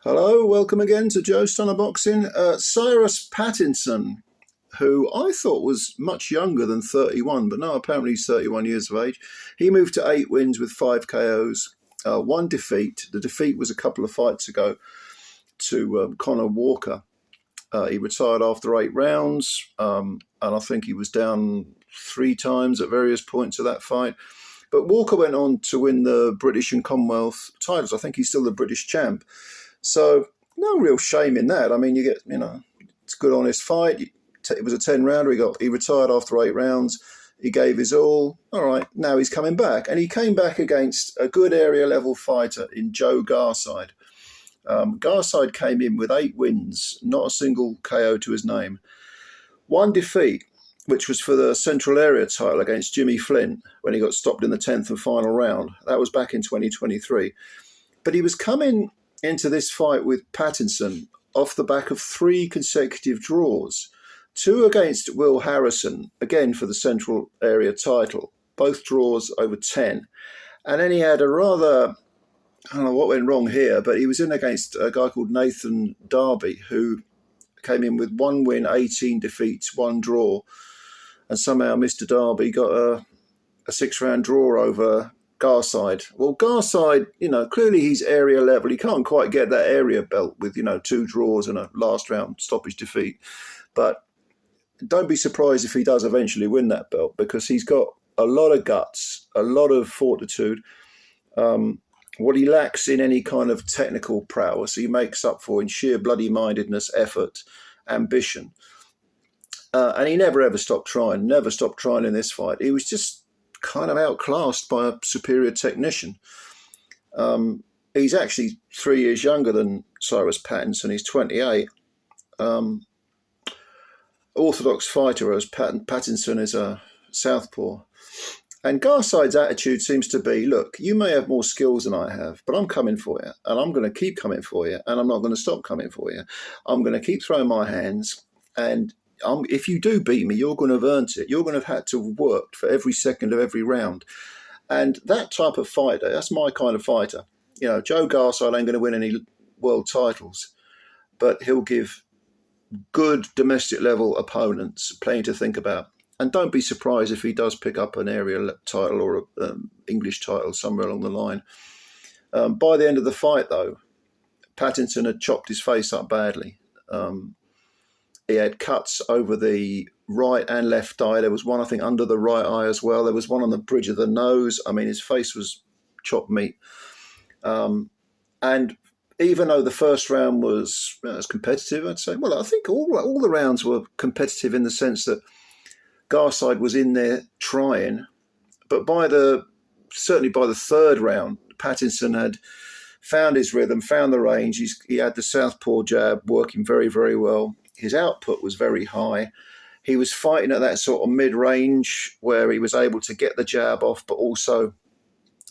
Hello, welcome again to Joe Stunner Boxing. Cyrus Pattinson, who I thought was much younger than 31, but no, apparently he's 31 years of age. He moved to 8 wins with 5 KOs, 1 defeat. The defeat was a couple of fights ago to Conor Walker. He retired after 8 rounds, and I think he was down 3 times at various points of that fight. But Walker went on to win the British and Commonwealth titles. I think he's still the British champ. So no real shame in that. I mean, it's a good, honest fight. It was a 10-rounder. He retired after 8 rounds. He gave his all. All right, now he's coming back. And he came back against a good area-level fighter in JOE GARSIDE. GARSIDE came in with 8 wins, not a single KO to his name. 1 defeat, which was for the Central Area title against Jimmy Flint when he got stopped in the 10th and final round. That was back in 2023. But he was coming into this fight with Pattinson off the back of 3 consecutive draws. 2 against Will Harrison, again for the Central Area title, both draws over 10. And then he had a rather, I don't know what went wrong here, but he was in against a guy called Nathan Darby, who came in with 1 win, 18 defeats, 1 draw. And somehow Mr. Darby got a 6-round draw over GARSIDE. Well, GARSIDE, clearly he's area level. He can't quite get that area belt with, 2 draws and a last round stoppage defeat. But don't be surprised if he does eventually win that belt, because he's got a lot of guts, a lot of fortitude. What he lacks in any kind of technical prowess, he makes up for in sheer bloody-mindedness, effort, ambition. And he never ever stopped trying in this fight. He was just kind of outclassed by a superior technician. He's actually 3 years younger than Cyrus Pattinson. He's 28. Orthodox fighter, as Pattinson is a southpaw. And GARSIDE's attitude seems to be, look, you may have more skills than I have, but I'm coming for you, and I'm going to keep coming for you, and I'm not going to stop coming for you. I'm going to keep throwing my hands, and if you do beat me, you're going to have earned it. You're going to have had to have worked for every second of every round. And that type of fighter, that's my kind of fighter. JOE GARSIDE ain't going to win any world titles, but he'll give good domestic level opponents plenty to think about. And don't be surprised if he does pick up an area title or an English title somewhere along the line. By the end of the fight, though, Pattinson had chopped his face up badly. He had cuts over the right and left eye. There was one, I think, under the right eye as well. There was one on the bridge of the nose. I mean, his face was chopped meat. And even though the first round was competitive, I'd say, well, I think all the rounds were competitive in the sense that GARSIDE was in there trying. But certainly by the 3rd round, Pattinson had found his rhythm, found the range. He had the southpaw jab working very, very well. His output was very high. He was fighting at that sort of mid-range where he was able to get the jab off, but also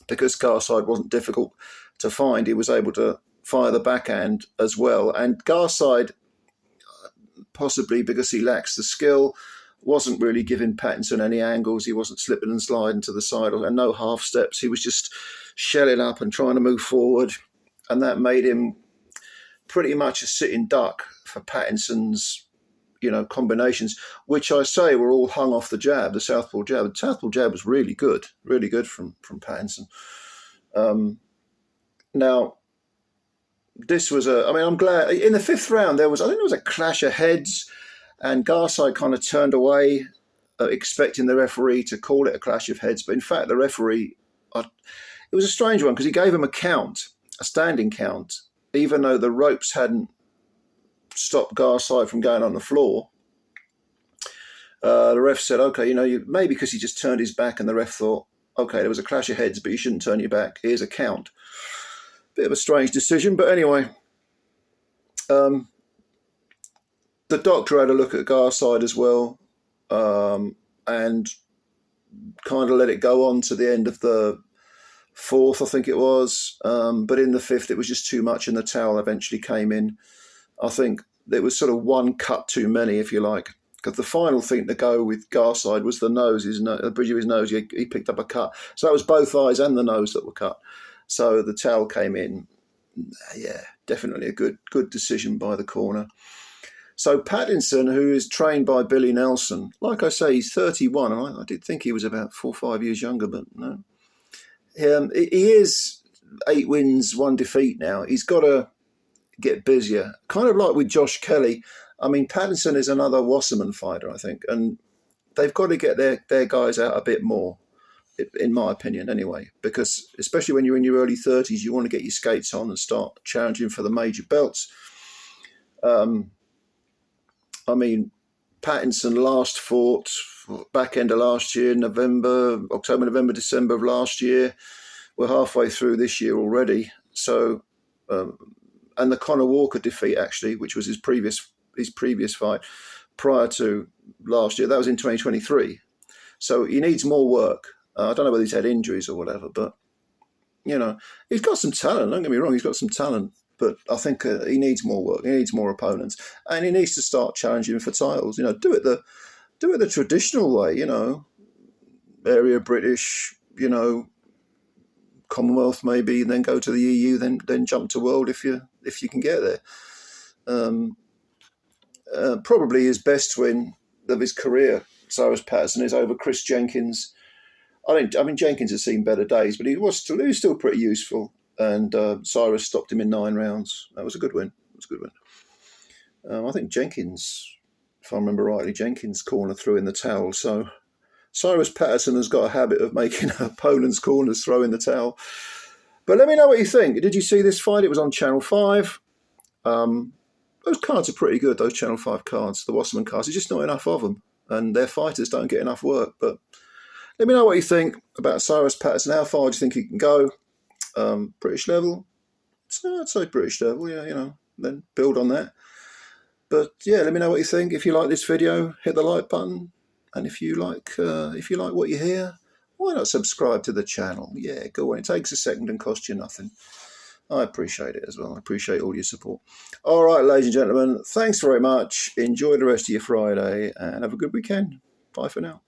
because GARSIDE wasn't difficult to find, he was able to fire the backhand as well. And GARSIDE, possibly because he lacks the skill, wasn't really giving Pattinson any angles. He wasn't slipping and sliding to the side and no half steps. He was just shelling up and trying to move forward. And that made him pretty much a sitting duck for Pattinson's, combinations, which I say were all hung off the jab, the southpaw jab. The southpaw jab was really good from Pattinson. Now, this was I'm glad. In the 5th round, I think there was a clash of heads, and GARSIDE kind of turned away, expecting the referee to call it a clash of heads. But in fact, the referee, it was a strange one because he gave him a standing count, even though the ropes hadn't stopped GARSIDE from going on the floor. The ref said, okay, maybe because he just turned his back, and the ref thought, okay, there was a clash of heads, but you shouldn't turn your back. Here's a count. Bit of a strange decision, but anyway. The doctor had a look at GARSIDE as well, and kind of let it go on to the end of the 4th, I think it was. But in the 5th, it was just too much, and the towel eventually came in. I think there was sort of 1 cut too many, if you like, because the final thing to go with GARSIDE was the nose, the bridge of his nose. He picked up a cut. So that was both eyes and the nose that were cut. So the towel came in. Yeah, definitely a good decision by the corner. So Pattinson, who is trained by Billy Nelson, like I say, he's 31, and I did think he was about 4 or 5 years younger, but no. He is 8 wins, 1 defeat now. He's got to get busier, kind of like with Josh Kelly. I mean, Pattinson is another Wasserman fighter, I think, and they've got to get their guys out a bit more, in my opinion, anyway, because especially when you're in your early 30s, you want to get your skates on and start challenging for the major belts. I mean, Pattinson last fought back end of last year, October, November, December of last year. We're halfway through this year already. So, and the Conor Walker defeat, actually, which was his previous fight prior to last year, that was in 2023. So he needs more work. I don't know whether he's had injuries or whatever, but, you know, he's got some talent. Don't get me wrong, he's got some talent. But I think he needs more work. He needs more opponents, and he needs to start challenging for titles. You know, do it the traditional way. You know, area British. You know, Commonwealth maybe, and then go to the EU, then jump to world if you can get there. Probably his best win of his career, Cyrus Pattinson, is over Chris Jenkins. I mean Jenkins has seen better days, but he was still pretty useful. And Cyrus stopped him in 9 rounds. That was a good win. I think Jenkins, if I remember rightly, Jenkins' corner threw in the towel. So Cyrus Pattinson has got a habit of making opponents' corners throw in the towel. But let me know what you think. Did you see this fight? It was on Channel 5. Those cards are pretty good, those Channel 5 cards, the Wasserman cards. There's just not enough of them. And their fighters don't get enough work. But let me know what you think about Cyrus Pattinson. How far do you think he can go? British level, so I'd say British level, yeah, you know, then build on that. But yeah, let me know what you think. If you like this video, hit the like button, and if you like what you hear, why not subscribe to the channel? Yeah, go on. It takes a second and costs you nothing. I appreciate it as well. I appreciate all your support. All right, ladies and gentlemen, thanks very much. Enjoy the rest of your Friday and have a good weekend. Bye for now.